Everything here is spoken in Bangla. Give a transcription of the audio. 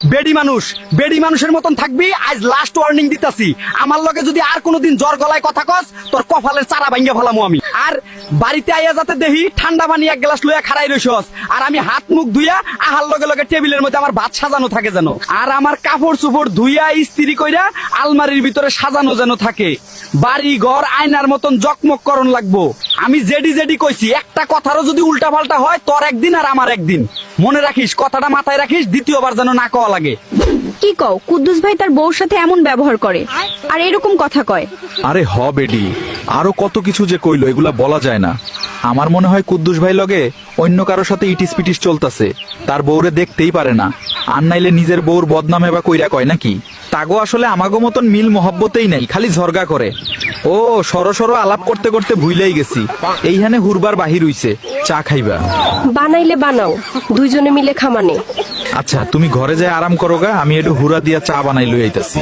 বেডি মানুষের মতন থাকবি। আজ লাস্ট ওয়ার্নিং দিতাছি, আমার লগে যদি আর কোনোদিন জ্বর গলায় কথা কস, তোর কপালের চারা ভাঙ্গা ফেলামু আমি। আর বাড়িতে আইয়া যাতে দেখি ঠান্ডা পানি এক গ্লাস লইয়া খাড়াই রইছস, আর আমি হাত মুখ ধুইয়া আহার লগে লগে টেবিলের মধ্যে আমার ভাত সাজানো থাকে যেন, আর আমার কাপড় চোপড় ধুইয়া ইস্ত্রি কইরা আলমারির ভিতরে সাজানো যেন থাকে। বাড়ি ঘর আয়নার মতন জকমক করণ লাগবো। আমি জেডি কইছি, একটা কথারও যদি উল্টা পাল্টা হয়, তোর একদিন আর আমার একদিন। মনে রাখিস, কথাটা মাথায় রাখিস, দ্বিতীয়বার যেন না কওয়া লাগে। কি কও, কুদ্দুস ভাই তার বউর সাথে এমন ব্যবহার করে আর এরকম কথা কয়? আরে হ বেডি, আরো কত কিছু যে কইলো, এগুলা বলা যায় না। আমার মনে হয় কুদ্দুস ভাই লগে অন্য কারোর সাথে ইটিস পিটিস চলতেছে, তার বউরে দেখতেই পারে না। আর নাইলে নিজের বউর বদনামে বা কইরা কয় নাকি? তাগো আসলে আমাগো মতন মিল মহব্বতেই নাই, খালি ঝরগা করে। ও সরো আলাপ করতে করতে ভুইলাই গেছি, এইখানে হুরবার বাহির হইছে। চা খাইবা? বানাইলে বানাও, দুইজনে মিলে খামানে। আচ্ছা তুমি ঘরে যায় আরাম করো গা, আমি একটু হুরা দিয়া চা বানাই লই আইতাছি।